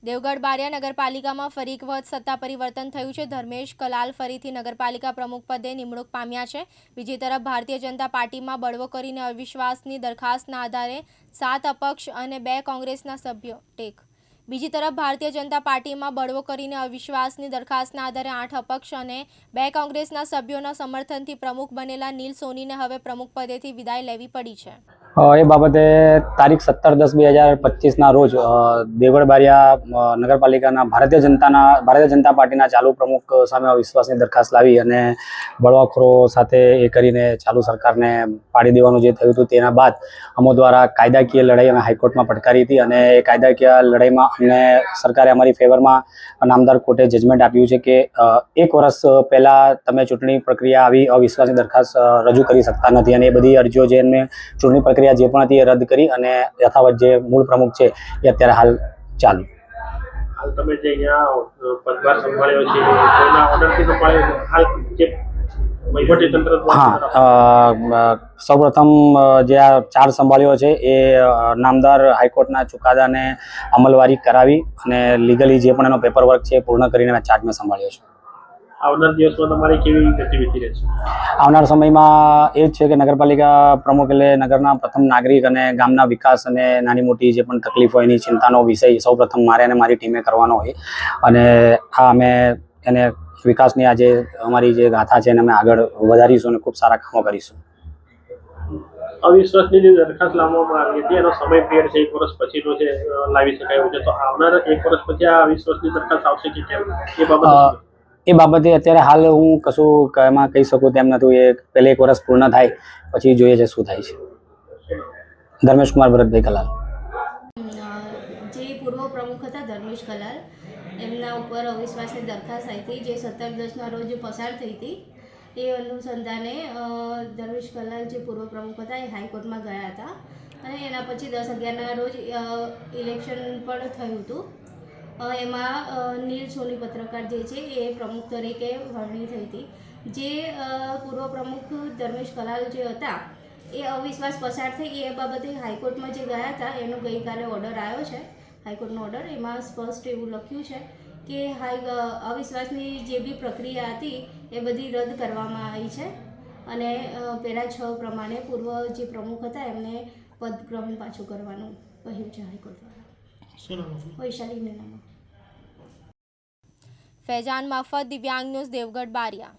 દેવગઢ બારિયા નગરપાલિકામાં ફરી એક વખત સત્તા પરિવર્તન થયું છે। ધર્મેશ કલાલ ફરીથી નગરપાલિકા પ્રમુખ પદે નિમણૂક પામ્યા છે। બીજી તરફ ભારતીય જનતા પાર્ટીમાં બળવો કરીને અવિશ્વાસની દરખાસ્તના આધારે 7 અપક્ષ અને 2 કોંગ્રેસના સભ્યો ટેક। બીજી તરફ ભારતીય જનતા પાર્ટીમાં બળવો કરીને અવિશ્વાસની દરખાસ્તના આધારે 8 અપક્ષ અને 2 કોંગ્રેસના સભ્યોના સમર્થનથી પ્રમુખ બનેલા નીલ સોનીને હવે પ્રમુખ પદેથી વિદાય લેવી પડી છે। એ બાબતે તારીખ 17/10/2025ના રોજ દેવગઢ બારિયા નગરપાલિકાના ભારતીય જનતા પાર્ટીના ચાલુ પ્રમુખ સામે અવિશ્વાસની દરખાસ્ત લાવી અને બળવાખોરો સાથે એ કરીને ચાલુ સરકારને પાડી દેવાનું જે થયું હતું તેના બાદ અમો દ્વારા કાયદાકીય લડાઈ અમે હાઈકોર્ટમાં પડકારી હતી અને એ કાયદાકીય લડાઈમાં અમને સરકારે અમારી ફેવરમાં નામદાર કોર્ટે જજમેન્ટ આપ્યું છે કે 1 વર્ષ પહેલાં તમે ચૂંટણી પ્રક્રિયા આવી અવિશ્વાસની દરખાસ્ત રજૂ કરી શકતા નથી અને એ બધી અરજીઓ જે એમને ચૂંટણી પ્રક્રિયા જે પણ હતી એ રદ કરી અને યથાવત જે મૂળ પ્રમુખ છે એ અત્યારે હાલ ચાલુ। હાલ તમે જે અહીંયા પદભાર સંભાળ્યો છે કોઈના ઓર્ડરથી સંભાળ્યો હાલ જે વહીવટી તંત્ર હા, સૌપ્રથમ જે આ ચાર્જ સંભાળ્યો છે એ નામદાર હાઈકોર્ટના ચુકાદાને અમલવારી કરાવી અને લીગલી જે પણ એનો પેપર વર્ક છે એ પૂર્ણ કરીને મેં ચાર્જ મેં સંભાળ્યો છે। આવનાર દિવસમાં તમારી કેવી ગતિવિધિ રહેશે? આવનાર સમયમાં એ જ છે કે નગરપાલિકા પ્રમુખ એટલે નગરના પ્રથમ નાગરિક અને ગામના વિકાસ અને નાની મોટી જે પણ તકલીફો એની ચિંતાનો વિષય સૌપ્રથમ મારે અને મારી ટીમે કરવાનો હોય અને આ અમે એને વિકાસની આ જે અમારી જે ગાથા છે એને અમે આગળ વધારીશું અને ખૂબ સારા કામો કરીશું। અવિશ્વાસની જે દરખાસ્ત લાવવામાં આવી હતી એનો સમય પિરિયડ છે 1 વર્ષ પછીનો છે લાવી શકાય એવું છે, તો આવનાર 1 વર્ષ પછી આ અવિશ્વાસની દરખાસ્ત આવશે કે કેમ એ બાબતે અત્યારે હાલ હું કશું એમાં કહી શકું તેમ નથી। એ પહેલે 1 વર્ષ પૂર્ણ થાય પછી જોઈએ છે શું થાય છે। ધર્મેશ કુમાર ભરતભાઈ કલાલ જે પૂર્વ પ્રમુખ હતા ધર્મેશ કલાલ એમના ઉપર અવિશ્વાસની દરખાસ્ત આવી હતી જે 17/10ના રોજ પસાર થઈ હતી। એ અનુસંધાને ધર્મેશ કલાલ જે પૂર્વ પ્રમુખ હતા એ હાઈકોર્ટમાં ગયા હતા અને એના પછી 10/11ના રોજ ઇલેક્શન પણ થયું હતું। એમાં નીલ સોની પત્રકાર જે છે એ પ્રમુખ તરીકે વરણી થઈ હતી। જે પૂર્વ પ્રમુખ ધર્મેશ કલાલ જે હતા એ અવિશ્વાસ પસાર થઈ એ બાબતે હાઈકોર્ટમાં જે ગયા હતા એનો ગઈકાલે ઓર્ડર આવ્યો છે, હાઈકોર્ટનો ઓર્ડર। એમાં સ્પષ્ટ એવું લખ્યું છે કે અવિશ્વાસની જે બી પ્રક્રિયા હતી એ બધી રદ કરવામાં આવી છે અને પેરા 6 પ્રમાણે પૂર્વ જે પ્રમુખ હતા એમને પદ ગ્રહણ પાછું કરવાનું કહ્યું છે હાઈકોર્ટ દ્વારા। વૈશાલી મીણામાં। ફૈજાન માફત, દિવ્યાંગ ન્યૂઝ, દેવગઢ બારિયા।